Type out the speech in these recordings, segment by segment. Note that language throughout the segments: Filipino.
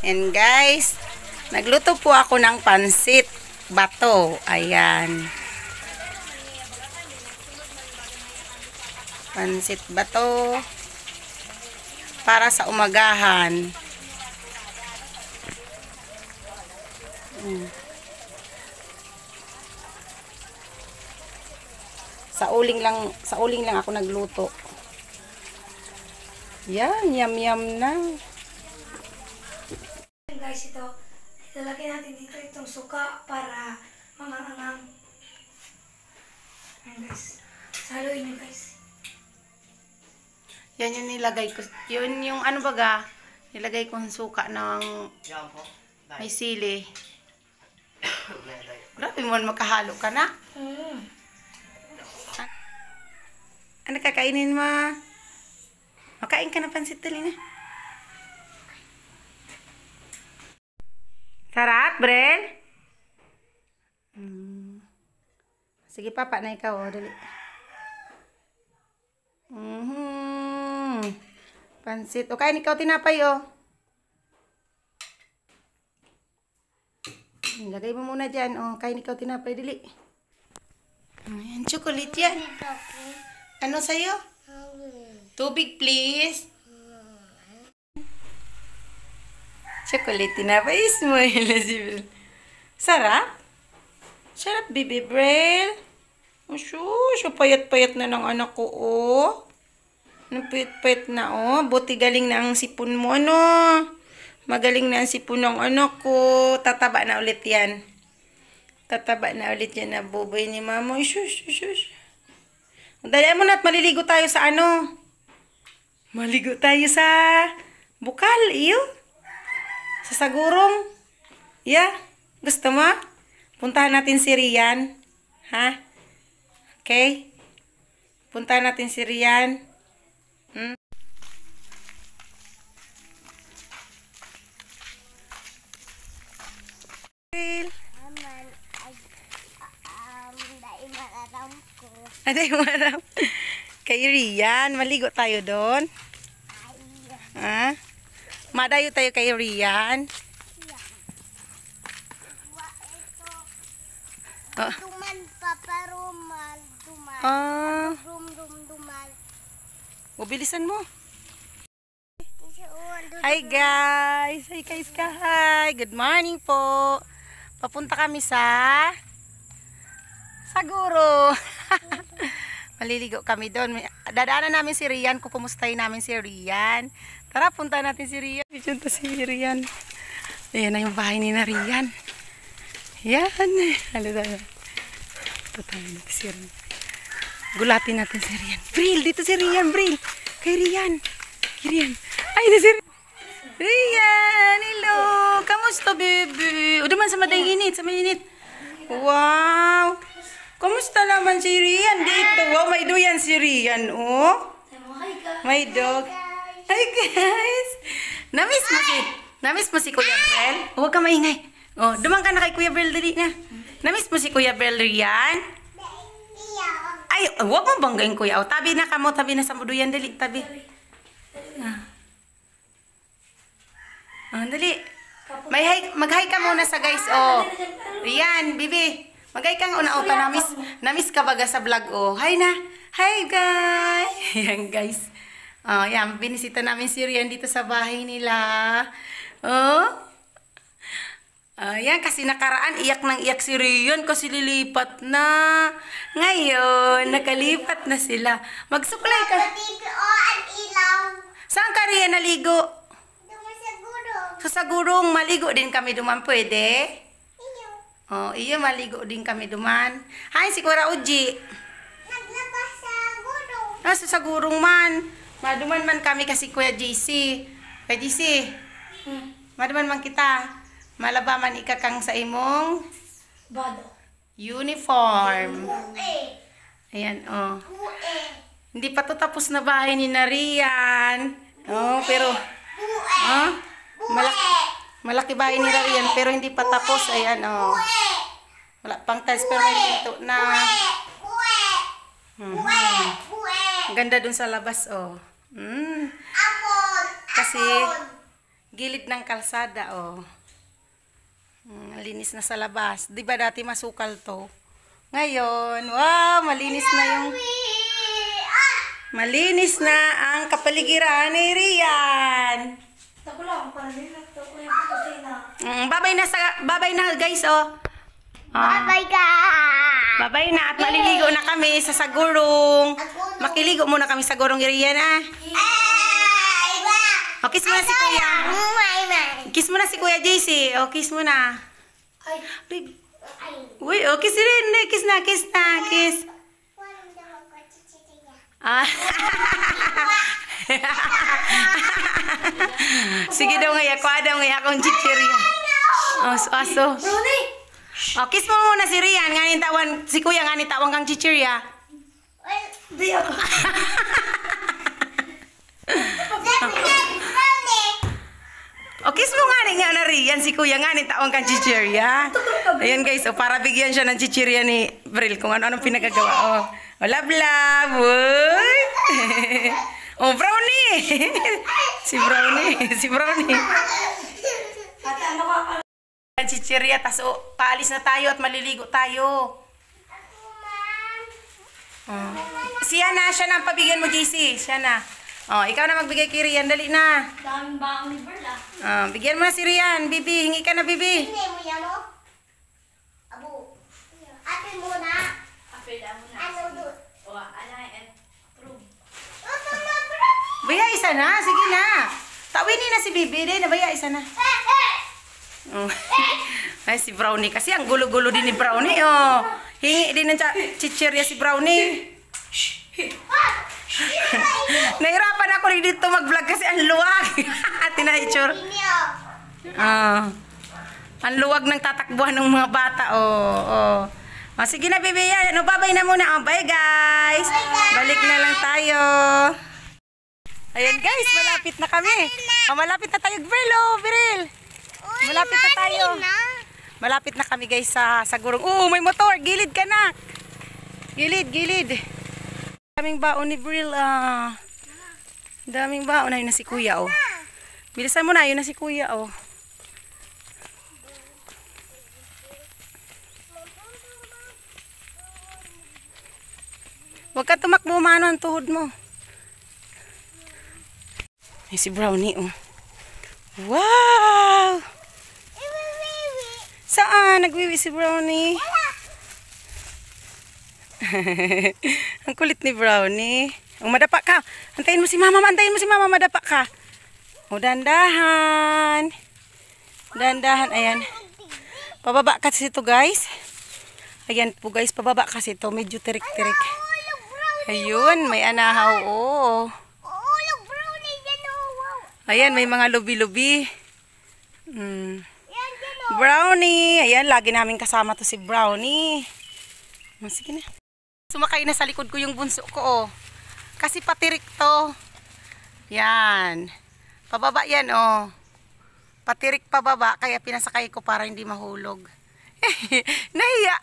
And guys, nagluto po ako ng pansit bato. Ayan. Pansit bato para sa umagahan. Sa uling lang ako nagluto. Yan, yum na. Guys, ilalagay natin dito itong suka para mangangang. Ayan guys, saluin nyo guys. Yan yung nilagay ko. Yun yung ano baga, nilagay kong suka ng may sili. Grabe mo, makahalo ka na. Ano kakainin mo? Makain ka na pansit dali na. Sarap, Brel? Sige, papa na ikaw. Oh, dali. Pansit. O, kain ikaw tinapay, oh. Lagay mo muna dyan. O, kain ikaw tinapay, dali. Ayan, chocolate yan. Ano sa'yo? Tubig, please. Chocolate tinapay. Smile. Sarap? Sarap, baby Brel. Siya payat-payat na ng anak ko, oh. Payat-payat na, oh. Buti galing na ang sipon mo, ano. Magaling na ang sipon ng anak ko. Tataba na ulit yan. Tataba na ulit yan na buboy ni mama. Shush. Dali mo na at maliligo tayo sa ano. Maligo tayo sa bukal, iyo. Sa sagurong. Yeah. Gusto mo? Puntahan natin si Rian. Ha? Okay? Puntahan natin si Rian. Ano yung marap? Kay Rian, maligo tayo doon. Ha? Madayo tayo kay Rian. Duman, paparumal, duman. Dumal. Bilisan mo. Hi guys! Hi guys ka! Hi! Good morning po! Papunta kami sa Saguro. Maliligo kami doon. Dadaanan namin si Rian. Kukumustahin namin si Rian. Tara, punta natin si Rian. Ito si Rian. Ayan na yung bahay ni na Rian. Yan. Halo tayo. Ito tayo natin si Rian. Gulatin natin si Rian. Bril, dito si Rian, Bril. Kay Rian. Kay Rian. Ay, na si Rian. Rian, hello. Kamusta, baby? O, duman sa mainit, sa mainit. Wow. Kamusta naman si Rian dito? Wow, may duyan si Rian, oh. May dog. Hi, guys. Namiss mo si Kuya Brel? Huwag ka maingay. Oh, duman ka na kay Kuya Brel, dali na. Namiss mo si Kuya Brel, Rian? Ay, huwag mo banggain, Kuya. Oh, tabi na ka mo, tabi na sa muduyan, dali, tabi. Dali. Mag-hi ka muna sa guys, oh. Rian, bibi. Mag-hi ka nga una-uta. Namiss ka baga sa vlog, oh. Hi na. Hi, guys. Yan, guys. Oh, yan. Binisita namin si Rian dito sa bahay nila. Oh. Yan, kasi nakaraan, iyak nang iyak si Rian kasi lilipat na. Ngayon, nakalipat na sila. Magsuklay ka. Saan ka, Rian, naligo? Sa Sagurong, maligo din kami duman, pwede? Oh, iyo, maligo din kami duman. Hi, si Kuya Uji. Naglabas sa gurong. Sa Sagurong man. Maduman man kami kasi Kuya JC. Kuya JC. Maduman man kita. Malabaman ikakang sa imong Bado. uniform. Ayan, oh. Hindi pa to tapos na bahay ni Narian. Oh, pero malaki bahay ni Narian pero hindi pa tapos. Ayan, oh. Wala pang tiles pero may pinto na. Ganda dun sa labas, oh. Kasi Gilid ng kalsada, oh. Linis na sa labas. Di ba dati masukal to? Ngayon, wow, malinis na yung... Malinis na ang kapaligiran ni Rian. Tako lang, para nila. Tako yung kusina. Babay na guys, oh. Bye guys! Babay na at maliligo na kami sa sagurong. Makiligo muna kami sa gurong Rian, ah. Ay, ba! O, kiss mo na si Kuya. May. Kiss mo na si Kuya JC. O, kiss mo na. Ay, Babe. Uy, o, kiss rin. Kiss na, kiss na, kiss. Walang daw ko chichiriya. Ah. Sige daw nga, kuha daw nga akong chichirya. Aso. Brownie! O, kiss mo muna si Rian. Ngayon tawan, si Kuya nga ni tawang kang chichirya. Di ako. O, kiss mo nga ni nga na Rian. Si Kuya nga ni tawang kang chichirya. Ayan guys, o, para bigyan siya ng chichirya ni Bril kung ano-anong pinagagawa. O, love. Uy. O, Brownie. Si Brownie. Ate, ano ka? Chichirya, tas paalis na tayo at maliligo tayo. Siya na ang pabigyan mo, JC. Siya na. Ikaw na magbigay kay Rian. Dali na. Daming baong ni Berla. Bigyan mo na si Rian. Bibi, hingi ka na, Bibi. Hindi mo yan, oh. Abo. Ate muna. Ano doon? Baya, isa na. Sige na. Tawinin na si Bibi. Dahil na, baya, isa na. Ay, si Brownie. Kasi ang gulo-gulo din ni Brownie. Oh. Hingi din ng chichirya si Brownie. Nahirapan ako rin dito mag-vlog kasi ang luwag. Tinaitsure. Ini, oh. Ang luwag ng tatakbuhan ng mga bata. Sige na, Bibi. Babay na muna. Bye, guys. Balik na lang tayo. Ayan, guys. Malapit na kami. Malapit na tayo, Biril. Malapit na tayo. Malapit na kami, guys, sa gurong. May motor. Gilid ka na. Gilid. Daming baon ni Bril. Daming baon. Ayun na si Kuya, oh. Bilisan mo na. Ayun na si Kuya, oh. Huwag ka tumakbo, mano ang tuhod mo. Ay, si Brownie, oh. Wow! Saan? Nagwiwi si Brownie. Ang kulit ni Brownie. Madapa ka. Antayin mo si Mama. Madapa ka. Dandahan. Ayan. Pababa kasi ito, guys. Ayan po, guys. Pababa kasi ito. Medyo tirik-tirik. Ayun. May anahaw. Oh. Look, Brownie, yan, oh. Wow. Ayan. May mga lubi-lubi. Yan, yan, oh. Brownie. Ayan. Lagi namin kasama to si Brownie. Sige na. Sumakay na sa likod ko yung bunso ko, oh. Kasi patirik to. Yan. Pababa yan, oh. Patirik pababa, kaya pinasakay ko para hindi mahulog. Nahiya.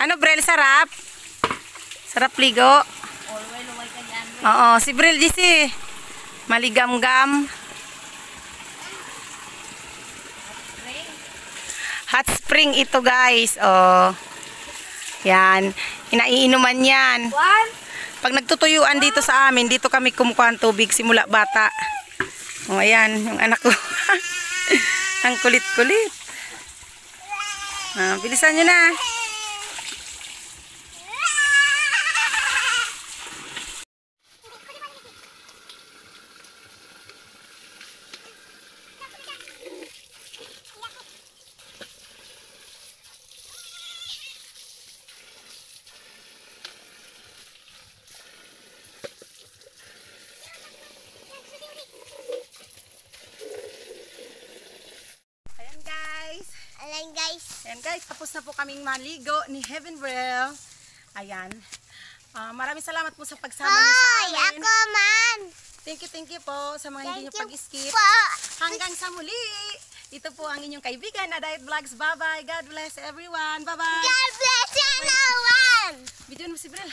Ano, Brel, sarap? Sarap ligo? Oo, si Brel, si maligam-gam. Hot spring ito, guys. Oh. Yan. Inaiinuman yan. Pag nagtutuyuan dito sa amin, dito kami kumukuha ng tubig simula bata. Oh, ayan, yung anak ko. Ang kulit-kulit. Bilisan nyo na. guys, tapos na po kaming maligo ni Heaven Brel. Ayan. Maraming salamat po sa pagsama niyo sa amin. Ako man. Thank you po sa mga hindi niyo pag-skip. Po. Hanggang sa muli. Ito po ang inyong kaibigan na Diet Vlogs. Bye-bye. God bless everyone. Bye-bye. God bless you, no one. Video mo si Brel.